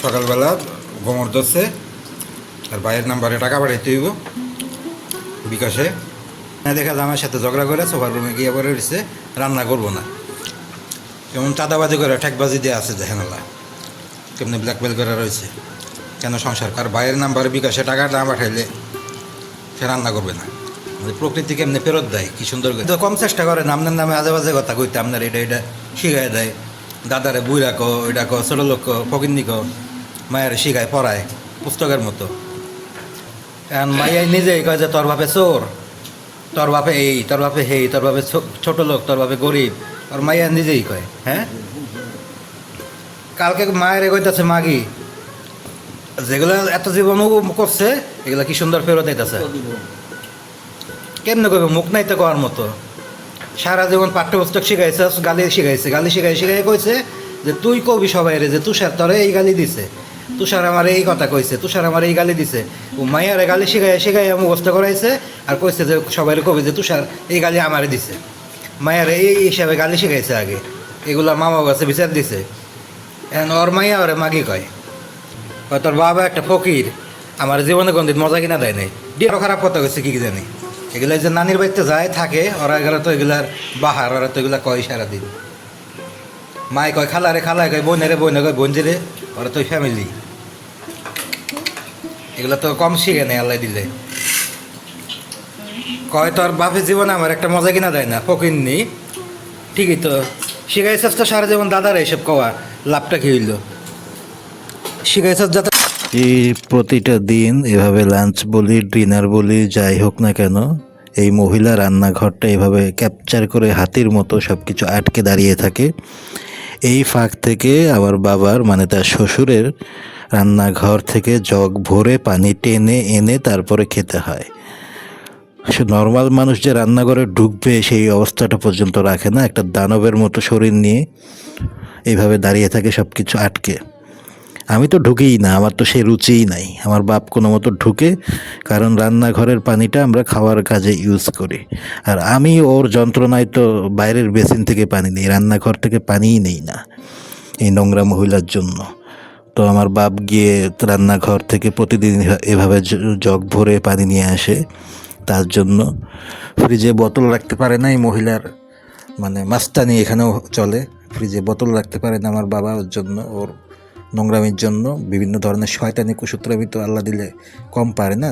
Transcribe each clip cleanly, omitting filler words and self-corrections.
সকালবেলা গোমর ধরছে আর ভাইয়ের নাম্বারে টাকা পাঠাইতে হইব বিকাশে। দেখা যায় আমার সাথে ঝগড়া করে সোফার রুমে গিয়ে পরে রয়েছে রান্না করবো না, যেমন চাঁদাবাজি করে ঠেকবাজি দিয়ে আছে দেখেনালা কেমনি ব্ল্যাকমেল করে রয়েছে। কেন সংসার আর ভাইয়ের নাম্বারে বিকাশে টাকা না পাঠাইলে সে রান্না করবে না। প্রকৃতি কেমনি ফেরত দেয় কি সুন্দর করে, তো কম চেষ্টা করেন আপনার নামে আজে বাজে কথা কইতে, আপনার এটা শিখাই দেয়। দাদারে বুইরা কো, ওইটা কো, ছোটো লোক কো, ফকিন্নি কো, মায়ের শিখায় পড়ায় পুস্তকের মতো। এখন মাইয়াই নিজেই কয় যে তোর বাপে চোর, তোর বাপে এই, তোর বাপে হেই, তোর বাপে ছোট লোক, তোর বাপে গরিব। আর মাইয়া নিজেই কয়। হ্যাঁ, কালকে মায়ের কইতাছে মাগি যেগুলো এত জীবন করছে এগুলো কি সুন্দর ফেরত দিতেছে। কেমনে কইবে, মুখ নাই তো কওয়ার মতো। সারা জীবন পাঠ্যপুস্তক শিখাইছে, গালি শিখাইছে, গালি শিখাই কইছে যে তুই কবি সবাই রে যে তুষার তোরে এই গালি দিছে, তুষার আমার এই কথা কইছে, তুষার আমার এই গালি দিছে। ও মাইয়ারে গালি শিখাই মুখস্থ করাইছে আর কইছে যে সবাই কবি যে তুষার এই গালি আমারে দিছে। মায়ের এই হিসাবে গালি শিখাইছে আগে, এগুলা মামা কাছে বিচার দিছে। এখন ওর মাইয়া ওরে মাগি কয় তোর বাবা একটা ফকির, আমার জীবনে কোনদিন মজা কিনা দেয় নাই। ডিও খারাপ কথা কইছে কি জানি। এগুলা যে নানির বাড়িতে যায় থাকে ওরা, এগুলো তো এগুলার বাহার, ওরা তো এগুলা কয় সারাদিন। মাই কয় খালারে খালায় কয় বোনেরে বোনে কয় বোনজিরে, ওরা তো ফ্যামিলি। এগুলা তো কম শিখে নেই আল্লাহ দিলে। কয় তোর বাপের জীবনে আমার একটা মজা কিনা দেয় না, ফকির নি। ঠিকই তো শিখাইছাস তো সারা জীবন দাদারা এইসব কওয়া, লাভটা কি হইল? শিখাইছাস যাতে এই প্রতিটা দিন এভাবে লাঞ্চ বলি ডিনার বলি যাই হোক না কেন, এই মহিলা রান্নাঘরটা এভাবে ক্যাপচার করে হাতির মতো সব কিছু আটকে দাঁড়িয়ে থাকে। এই ফাঁক থেকে আমার বাবার মানে তার শ্বশুরের রান্নাঘর থেকে জগ ভরে পানি টেনে এনে তারপরে খেতে হয়। নর্মাল মানুষ যে রান্নাঘরে ঢুকবে সেই অবস্থাটা পর্যন্ত রাখে না, একটা দানবের মতো শরীর নিয়ে এইভাবে দাঁড়িয়ে থাকে সব কিছু আটকে। আমি তো ঢুকেই না, আমার তো সে রুচিই নাই। আমার বাপ কোনো মতো ঢুকে, কারণ রান্নাঘরের পানিটা আমরা খাওয়ার কাজে ইউজ করি। আর আমি ওর যন্ত্রণায় তো বাইরের বেসিন থেকে পানি নেই, রান্নাঘর থেকে পানিই নেই না এই নোংরা মহিলার জন্য। তো আমার বাপ গিয়ে রান্নাঘর থেকে প্রতিদিন এভাবে জগ ভরে পানি নিয়ে আসে তার জন্য। ফ্রিজে বোতল রাখতে পারে না এই মহিলার, মানে মাস্তানি এখানেও চলে। ফ্রিজে বোতল রাখতে পারে না আমার বাবা, ওর জন্য, ওর নোংরামির জন্য। বিভিন্ন ধরনের শয়তানি কুসূত্রামি তো আল্লাহ দিলে কম পারে না।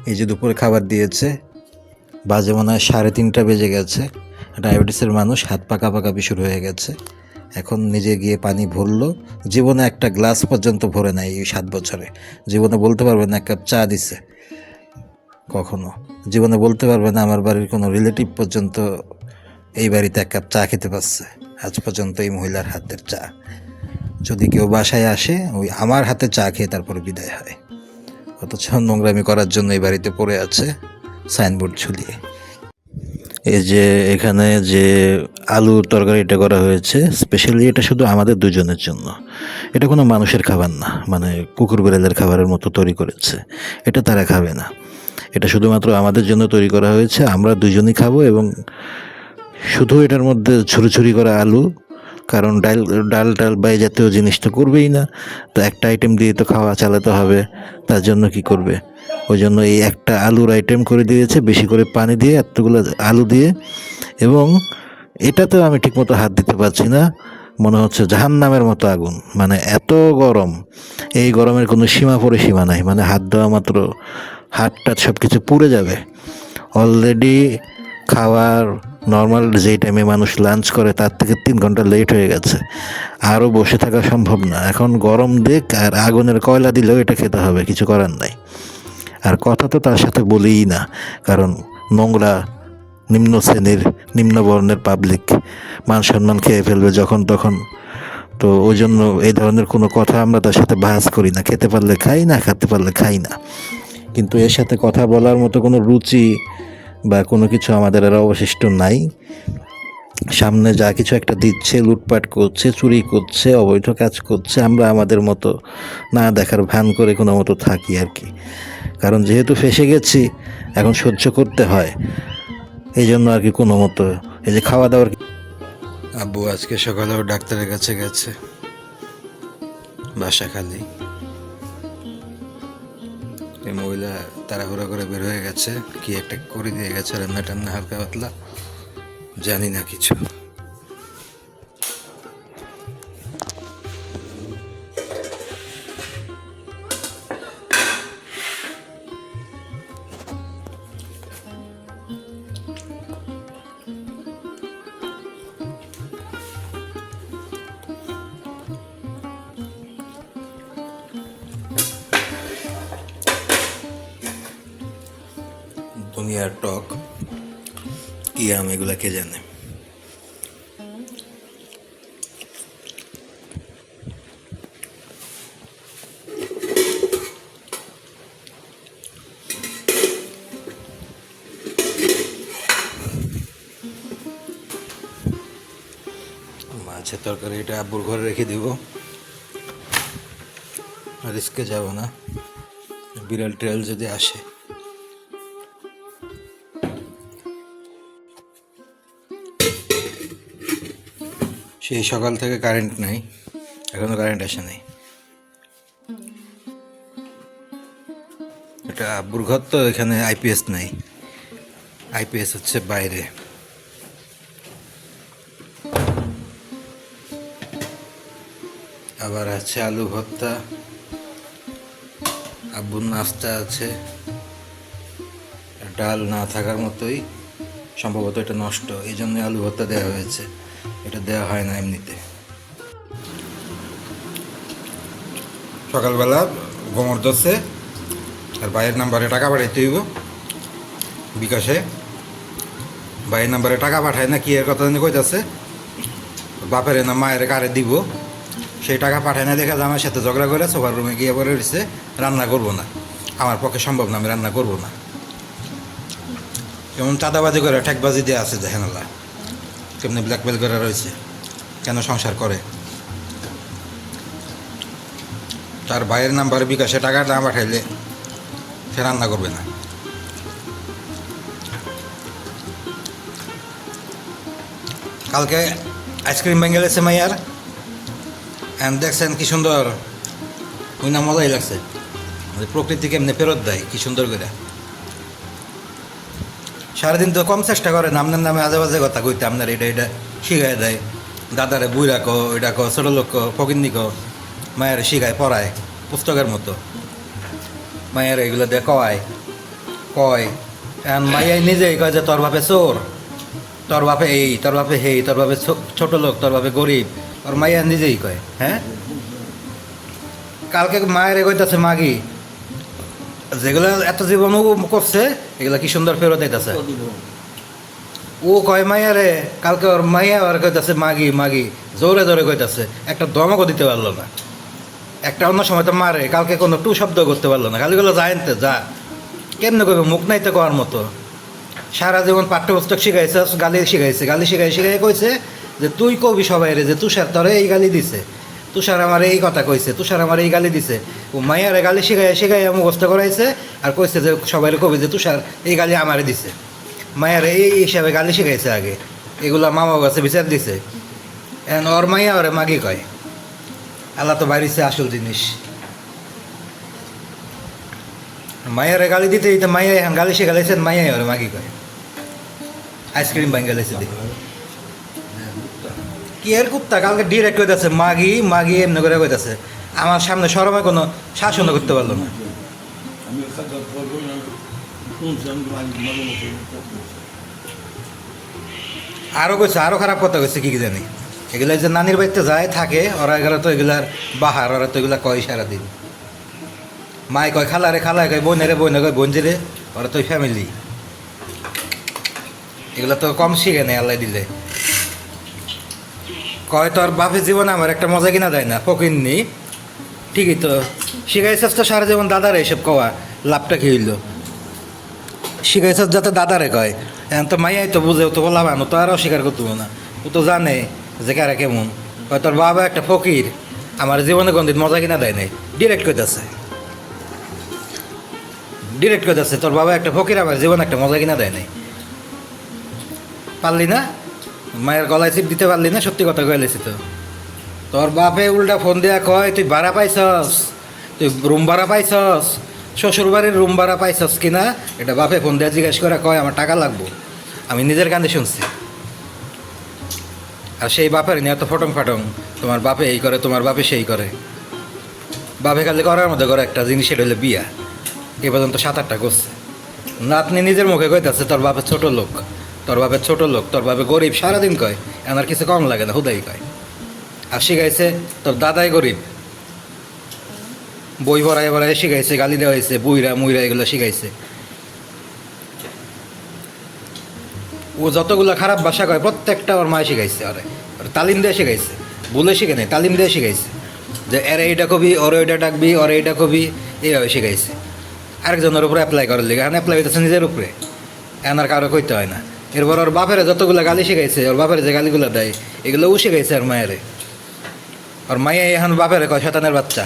এই যে দুপুরে খাবার দিয়েছে, বাজে মনে হয় 3:30 বেজে গেছে। ডায়াবেটিসের মানুষ, হাত পাকাপাকি শুরু হয়ে গেছে। এখন নিজে গিয়ে পানি ভরলো, জীবনে একটা গ্লাস পর্যন্ত ভরে নাই এই 7 বছরে। জীবনে বলতে পারবে না এক কাপ চা দিছে কখনো। জীবনে বলতে পারবে না আমার বাড়ির কোনো রিলেটিভ পর্যন্ত এই বাড়িতে এক কাপ চা খেতে পারছে আজ পর্যন্ত এই মহিলার হাতের চা। যদি কেউ বাসায় আসে ওই আমার হাতে চা খেয়ে তারপরে বিদায় হয়। অথচ নোংরামি করার জন্য এই বাড়িতে পড়ে আছে সাইনবোর্ড ঝুলিয়ে। এই যে এখানে যে আলুর তরকারিটা করা হয়েছে স্পেশালি, এটা শুধু আমাদের দুজনের জন্য। এটা কোনো মানুষের খাবার না, মানে কুকুর বিড়ালের খাবারের মতো তৈরি করেছে। এটা তারা খাবে না, এটা শুধুমাত্র আমাদের জন্য তৈরি করা হয়েছে। আমরা দুজনই খাবো। এবং শুধু এটার মধ্যে ছুরি করা আলু, কারণ ডাল বা এই জাতীয় জিনিস তো করবেই না। তো একটা আইটেম দিয়ে তো খাওয়া চালাতে হবে, তার জন্য কি করবে, ওই জন্য এই একটা আলুর আইটেম করে দিয়েছে, বেশি করে পানি দিয়ে এতগুলো আলু দিয়ে। এবং এটাতেও আমি ঠিকমতো হাত দিতে পারছি না, মনে হচ্ছে জাহান্নামের মতো আগুন, মানে এত গরম। এই গরমের কোনো সীমা নাই, মানে হাত দেওয়া মাত্র হাতটা সব কিছু পুড়ে যাবে। অলরেডি খাওয়ার নর্মাল যেই টাইমে মানুষ লাঞ্চ করে তার থেকে 3 ঘন্টা লেট হয়ে গেছে। আরও বসে থাকা সম্ভব না। এখন গরম দিক আর আগুনের কয়লা দিলেও এটা খেতে হবে, কিছু করার নাই। আর কথা তো তার সাথে বলিই না, কারণ নোংরা নিম্ন শ্রেণীর নিম্ন বর্ণের পাবলিক মান সম্মান খেয়ে ফেলবে যখন তখন। তো ওই জন্য এই ধরনের কোনো কথা আমরা তার সাথে বাহাস করি না। খেতে পারলে খাই, না খেতে পারলে খাই না। কিন্তু এর সাথে কথা বলার মতো কোনো রুচি বা কোনো কিছু আমাদের আর অবশিষ্ট নাই। সামনে যা কিছু একটা দিচ্ছে, লুটপাট করছে, চুরি করছে, অবৈধ কাজ করছে, আমরা আমাদের মতো না দেখার ভান করে কোনো মতো থাকি আর কি। কারণ যেহেতু ফেঁসে গেছি এখন সহ্য করতে হয়, এই জন্য আর কি কোনো মতো। এই যে খাওয়া দাওয়ার, আব্বু আজকে সকালেও ডাক্তারের কাছে গেছে, বাসা খালি। এই মহিলা তাড়াহুড়া করে বের হয়ে গেছে, কি একটা করে দিয়ে গেছে রান্না টান্না হালকা পাতলা, জানি না কিছু। দুনিয়ার টক কি আম এগুলা কে জানে। মাছের তরকারি এটা আব্বুর ঘরে রেখে দিব, রিস্কে যাব না, বিড়াল টিড়াল যদি আসে। সেই সকাল থেকে কারেন্ট নাই, এখনো কারেন্ট আসে নাই। এটা আব্বুর ঘর তো, এখানে আইপিএস নাই, আইপিএস হচ্ছে বাইরে। আবার আছে আলু ভর্তা, আব্বুর নাস্তা আছে, ডাল না থাকার মতোই, সম্ভবত এটা নষ্ট, এই জন্য আলু ভর্তা দেওয়া হয়েছে, এটা দেওয়া হয় না এমনিতে। সকালবেলা গোমর দোষে আর ভাইয়ের নাম্বারে টাকা পাঠাইতে হইব বিকাশে। ভাইয়ের নাম্বারে টাকা পাঠায় না কি এর কথা জানি কইতাছে, বাপের না মায়ের কারে দিব, সেই টাকা পাঠায় না দেখা আমার সাথে ঝগড়া করে সোফার রুমে গিয়ে পরে রয়েছে, রান্না করবো না, আমার পক্ষে সম্ভব না, আমি রান্না করবো না। যেমন চাঁদাবাজি করে ঠেকবাজি দিয়ে আছে, দেখেন আল্লাহ কেমনি ব্ল্যাকমেল করে রয়েছে, কেন সংসার করে। তার ভাইয়ের নাম্বারে বিকাশে টাকা না পাঠাইলে সে রান্না করবে না। কালকে আইসক্রিম ভেঙে গেছে মাইয়ার, দেখছেন কি সুন্দর, ওই না মজাই লাগছে, প্রকৃতি কেমনি ফেরত দেয় কি সুন্দর করে। সারাদিন তো কম চেষ্টা করে না, আপনার নামে আজে বাজে কথা কইতে, আপনার এটা এটা শিখাই দেয়, দাদারে বুই রাখো, ওইটা কো, ছোটো লোক কো, ফকিন্নি কো, মায়ের শিখায় পড়ায় পুস্তকের মতো, মায়ের এগুলো দিয়ে কয় কয়। মাইয়াই নিজেই কয় যে তোর বাপে চোর, তোর বাপে এই, তোর বাপে হেই, তোর বাপে ছোট লোক, তোর বাপে গরিব, তোর মাইয়া নিজেই কয়। হ্যাঁ, কালকে মায়ের কইতাছে মাগি, যেগুলো এত জীবন করছে এগুলা কি সুন্দর ফেরত দিতেছে। ও কয় মাইয়ারে, কালকে ওর মাইয়া আর কইতাছে মাগি মাগি, জোরে জোরে কইতাছে, একটা দমকও দিতে পারলো না। একটা অন্য সময় তো মারে, কালকে কোনো টু শব্দ করতে পারলো না, খালিগুলো যায়নতে যা, কেমনে কইবে, মুখ নাই তো করার মতো। সারা জীবন পাঠ্যপুস্তক শিখাইছে, গালি শিখাইছে, গালি শিখাই শিখাই কইছে যে তুই কবি সবাই রে, যে তুষার তোরে এই গালি দিছে, তুষার আমার এই কথা কইছে, তুষার আমার এই গালি দিছে। ও মাইয়ারে গালি শিখাই শিখাই মুখস্থ করাইছে, আর কইছে যে সবাই কবি যে তুষার এই গালি আমারে দিছে। মায়ারে এই হিসাবে গালি শিখাইছে আগে, এগুলা মামা কাছে বিচার দিছে। এখন ওর মাইয়া ওরে মাগি কয়, আল্লাহ তো বাড়িছে আসল জিনিস। মায়ারে গালি দিতে দিতে মাইয়া এখন গালি শিখাইছেন, মাইয়াই ওরে মাগি কয়। আইসক্রিম ভাঙ গেলেছে কি এর কুত্তা, কালকে ডিরেক্ট কইতাছে মাগি মাগি, এমনি করে কইতাছে, আমার সামনে শরমে কোনো শাসনও করতে পারলো না। আরও কইছে, আরও খারাপ কথা কইছে কি জানি, এগুলা যে নানির বাড়িতে যায় থাকে, ওরা এগুলো তো এগুলার বাহার, ওরা তো এগুলা কয় সারাদিন। মাই কয় খালারে খালায় কয়, বোনেরে বোনে কয় বোনজিরে, ওরা তো ফ্যামিলি, এগুলো তো কম শিখে নেই আল্লাহ দিলে। কয় তোর বাপের জীবনে আমার একটা মজা কিনা দেয় না, ফকিরনি, ঠিকই তো শিখাইছাস তো সারা জীবন দাদারে এসব কওয়া, লাভটা কি হইল, শিখাইছাস যাতে দাদারে কয়। এখন তো মাইয়াই তো বুঝে, ও তো বলাবান, ও তো আরও স্বীকার করতে না, ও তো জানে যে কারা কেমন। কয় তোর বাবা একটা ফকির, আমার জীবনে কোনদিন মজা কিনা দেয় নাই, ডিরেক্ট কইতাছে, ডিরেক্ট কইতাছে তোর বাবা একটা ফকির, আমার জীবনে একটা মজা কিনা দেয় নাই। পারলি না, মায়ের গলায় চিপ দিতে পারলি না, সত্যি কথা কয়ে লেছি তো। তোর বাপে উল্টা ফোন দেয়া কয় তুই ভাড়া পাইছস, তুই রুম ভাড়া পাইছস, শ্বশুর বাড়ির রুম ভাড়া পাইছস কিনা, এটা বাপে ফোন দেয়া জিজ্ঞেস করে কয় আমার টাকা লাগবো। আমি নিজের কানে শুনছি। আর সেই বাপের নিয়ে এত ফটং ফাটং, তোমার বাপে এই করে, তোমার বাপে সেই করে। বাপে খালি করার মধ্যে করে একটা জিনিস, সেটা হলো বিয়া। এ পর্যন্ত 7-8টা করছে। নাতনি নিজের মুখে কইতাছে তোর বাপের ছোট লোক, তোর বাপের ছোট লোক, তোর বাপে গরিব, সারাদিন কয়, এনার কিছু কম লাগে না, হুদাই কয়। আর শিখাইছে তোর দাদাই গরিব, বই পড়ায় পড়ায় শিখাইছে, গালি দেওয়া হয়েছে, বুইরা মুইরা এগুলো শিখাইছে। ও যতগুলো খারাপ ভাষা কয় প্রত্যেকটা ওর মায় শিখাইছে, ওর তালিম দিয়ে শিখাইছে, বলে শিখে নেই, তালিম দিয়ে শিখাইছে। যে এর এইটা কবি, ওর ওইটা ডাকবি, ওর এইটা কবি, এইভাবে শিখাইছে। আরেকজনের উপরে অ্যাপ্লাই করার লিগে, এখন অ্যাপ্লাই হইতেছে নিজের উপরে, এনার কারো কইতে হয় না। এরপর ওর বাপের যতগুলো গালি শিখাইছে, ওর বাপের যে গালিগুলো দেয়, এগুলো ও শিখাইছে আর মায়েরে। আর মায়ে এখন বাপের কয় শয়তানের বাচ্চা।